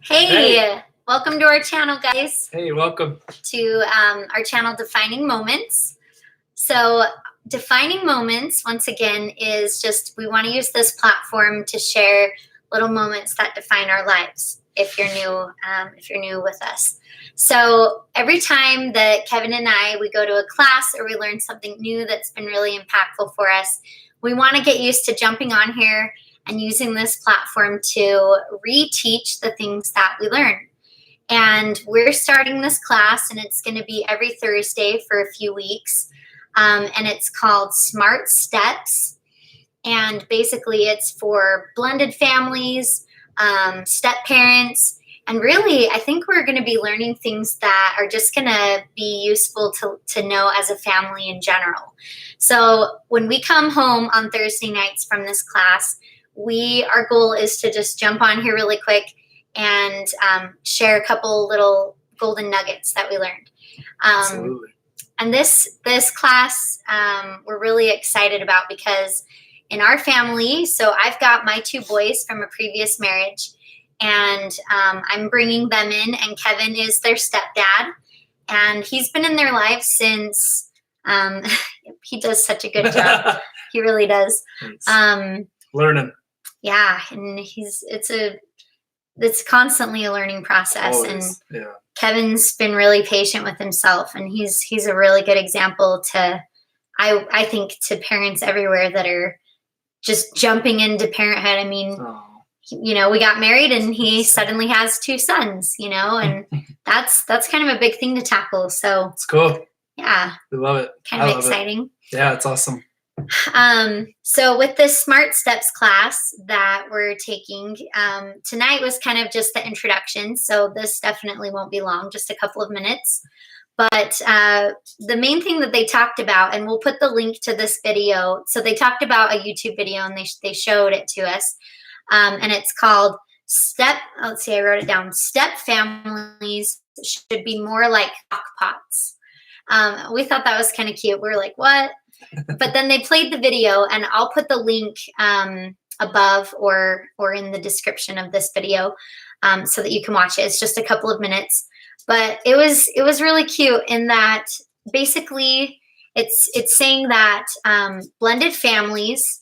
Hey, welcome to our channel, guys, Hey, welcome. to our channel, Defining Moments. So, Defining Moments, once again, is just we want to use this platform to share little moments that define our lives. If you're new with us, so every time that Kevin and we go to a class or we learn something new that's been really impactful for us, we want to get used to jumping on here and using this platform to reteach the things that we learn. And we're starting this class, and it's going to be every Thursday for a few weeks. And it's called Smart Steps. And basically, it's for blended families, step parents. And really, I think we're going to be learning things that are just going to be useful to know as a family in general. So when we come home on Thursday nights from this class, our goal is to just jump on here really quick and share a couple little golden nuggets that we learned. Absolutely. And this class we're really excited about because in our family, so I've got my two boys from a previous marriage, and I'm bringing them in, and Kevin is their stepdad, and he's been in their life since. He does such a good job. He really does. Learning. Yeah, and it's constantly a learning process. Always. And Kevin's been really patient with himself, and he's a really good example to I think to parents everywhere that are just jumping into parenthood. I mean, we got married and he suddenly has two sons, and that's kind of a big thing to tackle. So it's cool. Yeah. We love it. Kind of exciting. Yeah, it's awesome. So with this Smart Steps class that we're taking, tonight was kind of just the introduction. So this definitely won't be long, just a couple of minutes. But the main thing that they talked about, and we'll put the link to this video. So they talked about a YouTube video, and they showed it to us. And it's called let's see, I wrote it down. Step families should be more like crockpots. We thought that was kind of cute. We were like, what? But then they played the video, and I'll put the link above or in the description of this video so that you can watch it. It's just a couple of minutes, but it was really cute in that basically it's saying that blended families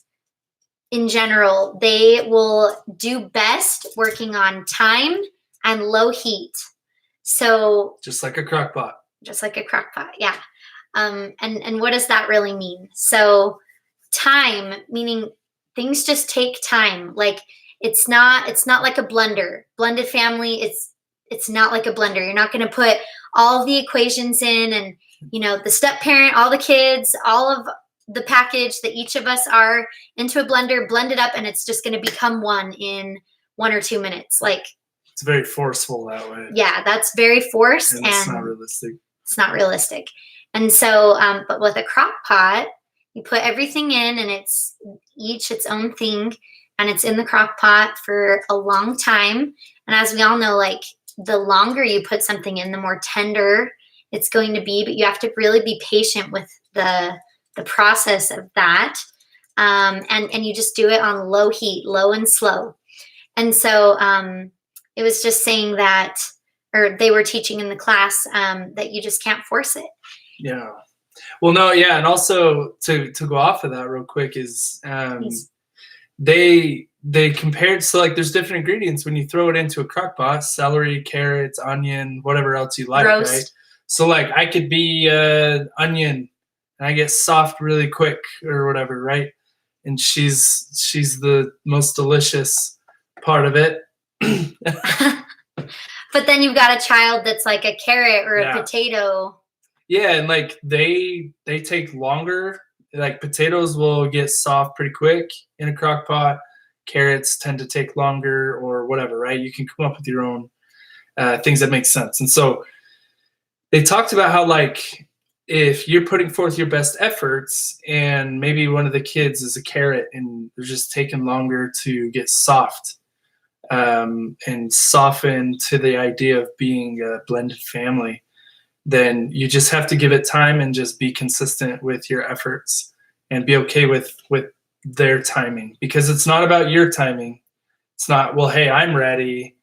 in general, they will do best working on time and low heat. So just like a crock pot. Just like a crock pot, yeah. And what does that really mean? So time, meaning things just take time. Like it's not like a blender. Blended family, it's not like a blender. You're not going to put all of the equations in and, the step parent, all the kids, all of the package that each of us are into a blender, blend it up, and it's just going to become one in 1 or 2 minutes. Like it's very forceful that way. Yeah, that's very forced. And it's not realistic. It's not realistic. And so, but with a crock pot, you put everything in, and it's each its own thing, and it's in the crock pot for a long time. And as we all know, like the longer you put something in, the more tender it's going to be. But you have to really be patient with the process of that, and you just do it on low heat, low and slow. And so it was just saying that, or they were teaching in the class that you just can't force it. Yeah. Well, no, yeah. And also to go off of that real quick is they compared, so like there's different ingredients when you throw it into a crock pot: celery, carrots, onion, whatever else you like, roast. Right? So like I could be onion and I get soft really quick or whatever, right? And she's the most delicious part of it. But then you've got a child that's like a carrot or a potato. Yeah, and like they take longer. Like potatoes will get soft pretty quick in a crock pot. Carrots tend to take longer or whatever, right? You can come up with your own things that make sense. And so they talked about how like if you're putting forth your best efforts and maybe one of the kids is a carrot and they're just taking longer to get soft and soften to the idea of being a blended family, then you just have to give it time and just be consistent with your efforts and be okay with their timing, because it's not about your timing. It's not, well, hey, I'm ready.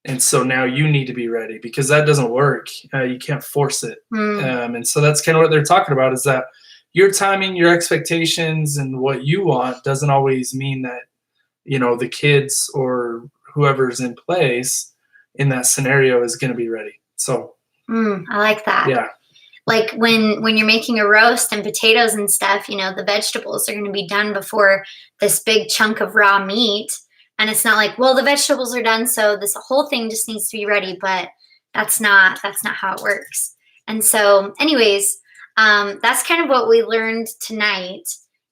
And so now you need to be ready, because that doesn't work. You can't force it. And so that's kind of what they're talking about, is that your timing, your expectations, and what you want doesn't always mean that, the kids or whoever's in place in that scenario is going to be ready. So I like that. Yeah. Like when you're making a roast and potatoes and stuff, the vegetables are going to be done before this big chunk of raw meat. And it's not like, well, the vegetables are done, so this whole thing just needs to be ready. But that's not how it works. And so anyways, that's kind of what we learned tonight.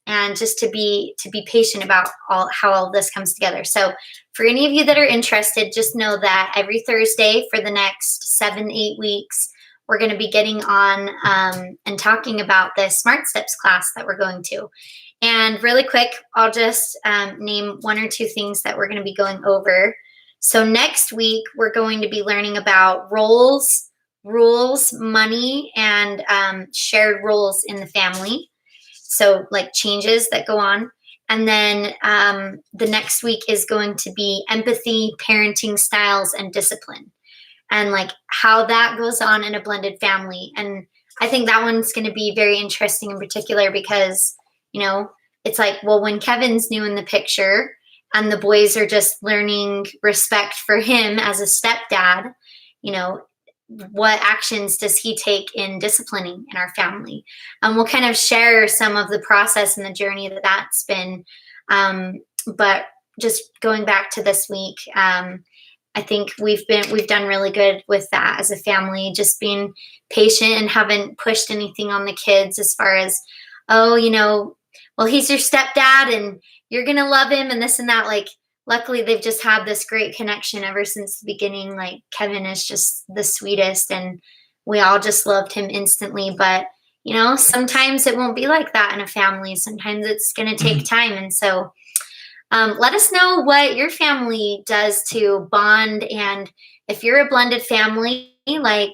And just to be patient about how all this comes together. So for any of you that are interested, just know that every Thursday for the next 7-8 weeks, we're going to be getting on and talking about the Smart Steps class that we're going to. And really quick, I'll just name 1 or 2 things that we're going to be going over. So next week, we're going to be learning about roles, rules, money, and shared roles in the family. So like changes that go on. And then the next week is going to be empathy, parenting styles, and discipline. And like how that goes on in a blended family. And I think that one's going to be very interesting in particular because, it's like, well, when Kevin's new in the picture and the boys are just learning respect for him as a stepdad, what actions does he take in disciplining in our family? And we'll kind of share some of the process and the journey that's been. But just going back to this week, I think we've done really good with that as a family, just being patient and haven't pushed anything on the kids as far as, well, he's your stepdad and you're going to love him and this and that. Like, luckily they've just had this great connection ever since the beginning. Like Kevin is just the sweetest and we all just loved him instantly. But, sometimes it won't be like that in a family. Sometimes it's going to take time. And so let us know what your family does to bond. And if you're a blended family, like,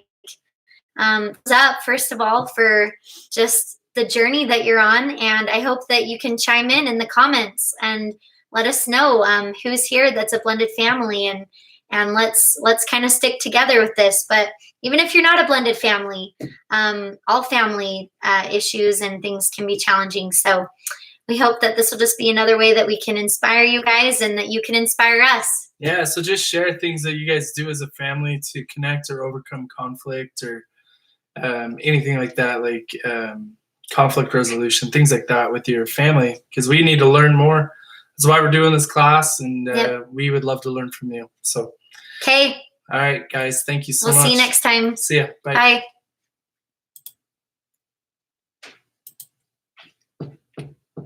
thumbs up, first of all, for just the journey that you're on. And I hope that you can chime in the comments and let us know who's here that's a blended family. And let's kind of stick together with this. But even if you're not a blended family, all family issues and things can be challenging. So we hope that this will just be another way that we can inspire you guys and that you can inspire us. Yeah, so just share things that you guys do as a family to connect or overcome conflict or anything like that, like conflict resolution, things like that with your family, because we need to learn more. That's why we're doing this class, and we would love to learn from you. So, okay. All right, guys, thank you so much. We'll see you next time. See ya. Bye. Bye.